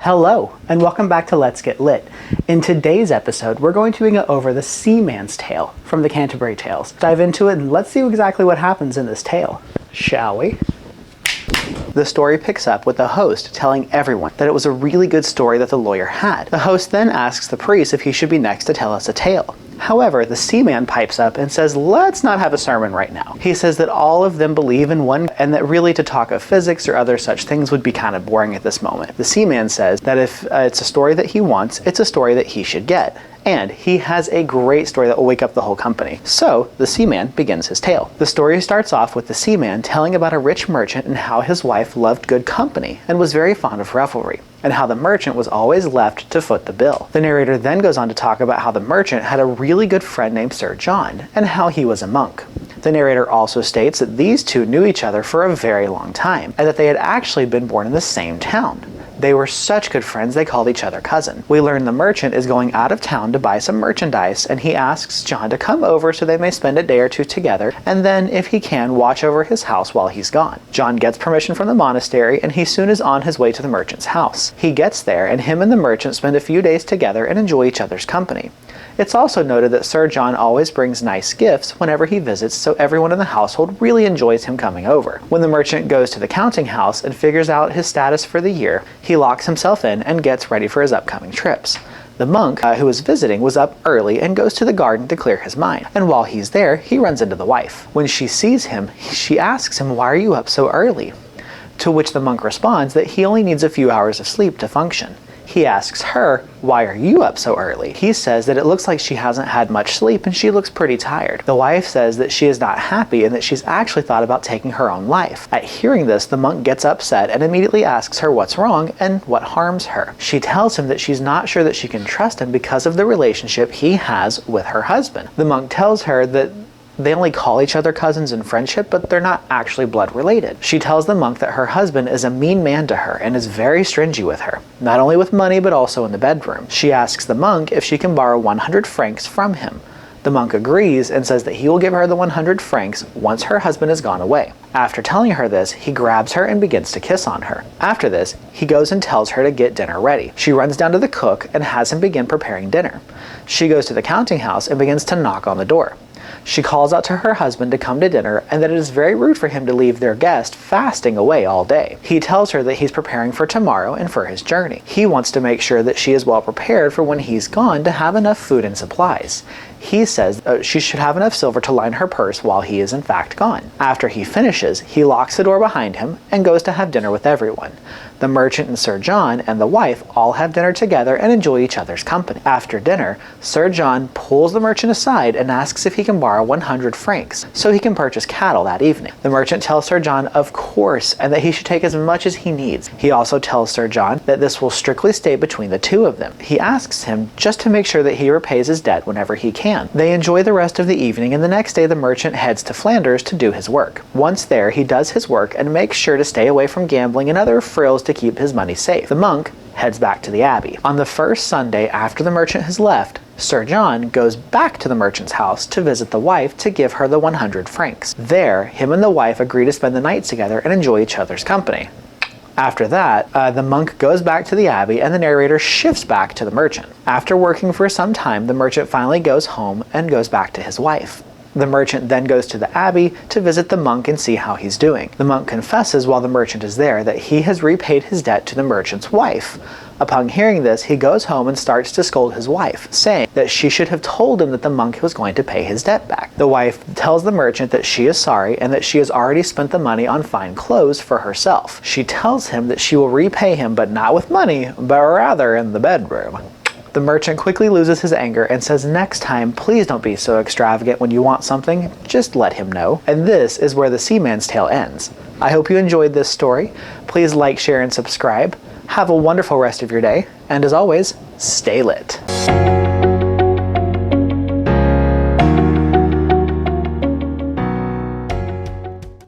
Hello, and welcome back to Let's Get Lit. In today's episode, we're going to go over the Seaman's tale from the Canterbury Tales. Dive into it and let's see exactly what happens in this tale, shall we? The story picks up with the host telling everyone that it was a really good story that the lawyer had. The host then asks the priest if he should be next to tell us a tale. However, the Seaman pipes up and says, let's not have a sermon right now. He says that all of them believe in one, and that really to talk of physics or other such things would be kind of boring at this moment. The Seaman says that if it's a story that he wants, it's a story that he should get. And he has a great story that will wake up the whole company. So, the Seaman begins his tale. The story starts off with the Seaman telling about a rich merchant and how his wife loved good company and was very fond of revelry, and how the merchant was always left to foot the bill. The narrator then goes on to talk about how the merchant had a really good friend named Sir John, and how he was a monk. The narrator also states that these two knew each other for a very long time, and that they had actually been born in the same town. They were such good friends they called each other cousin. We learn the merchant is going out of town to buy some merchandise, and he asks John to come over so they may spend a day or two together, and then, if he can, watch over his house while he's gone. John gets permission from the monastery, and he soon is on his way to the merchant's house. He gets there, and him and the merchant spend a few days together and enjoy each other's company. It's also noted that Sir John always brings nice gifts whenever he visits, so everyone in the household really enjoys him coming over. When the merchant goes to the counting house and figures out his status for the year, he locks himself in and gets ready for his upcoming trips. The monk who was visiting was up early and goes to the garden to clear his mind, and while he's there, he runs into the wife. When she sees him, she asks him, "Why are you up so early?" To which the monk responds that he only needs a few hours of sleep to function. He asks her, "Why are you up so early?" He says that it looks like she hasn't had much sleep and she looks pretty tired. The wife says that she is not happy and that she's actually thought about taking her own life. At hearing this, the monk gets upset and immediately asks her what's wrong and what harms her. She tells him that she's not sure that she can trust him because of the relationship he has with her husband. The monk tells her that they only call each other cousins in friendship, but they're not actually blood related. She tells the monk that her husband is a mean man to her and is very stingy with her, not only with money but also in the bedroom. She asks the monk if she can borrow 100 francs from him. The monk agrees and says that he will give her the 100 francs once her husband has gone away. After telling her this, he grabs her and begins to kiss on her. After this, he goes and tells her to get dinner ready. She runs down to the cook and has him begin preparing dinner. She goes to the counting house and begins to knock on the door. She calls out to her husband to come to dinner and that it is very rude for him to leave their guest fasting away all day. He tells her that he's preparing for tomorrow and for his journey. He wants to make sure that she is well prepared for when he's gone to have enough food and supplies. He says she should have enough silver to line her purse while he is in fact gone. After he finishes, he locks the door behind him and goes to have dinner with everyone. The merchant and Sir John and the wife all have dinner together and enjoy each other's company. After dinner, Sir John pulls the merchant aside and asks if he can borrow 100 francs so he can purchase cattle that evening. The merchant tells Sir John of course and that he should take as much as he needs. He also tells Sir John that this will strictly stay between the two of them. He asks him just to make sure that he repays his debt whenever he can. They enjoy the rest of the evening, and the next day the merchant heads to Flanders to do his work. Once there, he does his work and makes sure to stay away from gambling and other frills to keep his money safe. The monk heads back to the abbey. On the first Sunday after the merchant has left, Sir John goes back to the merchant's house to visit the wife to give her the 100 francs. There, him and the wife agree to spend the night together and enjoy each other's company. After that, the monk goes back to the abbey and the narrator shifts back to the merchant. After working for some time, the merchant finally goes home and goes back to his wife. The merchant then goes to the abbey to visit the monk and see how he's doing. The monk confesses while the merchant is there that he has repaid his debt to the merchant's wife. Upon hearing this, he goes home and starts to scold his wife, saying that she should have told him that the monk was going to pay his debt back. The wife tells the merchant that she is sorry and that she has already spent the money on fine clothes for herself. She tells him that she will repay him, but not with money, but rather in the bedroom. The merchant quickly loses his anger and says next time, please don't be so extravagant when you want something, just let him know. And this is where the Seaman's tale ends. I hope you enjoyed this story. Please like, share, and subscribe. Have a wonderful rest of your day, and as always, stay lit.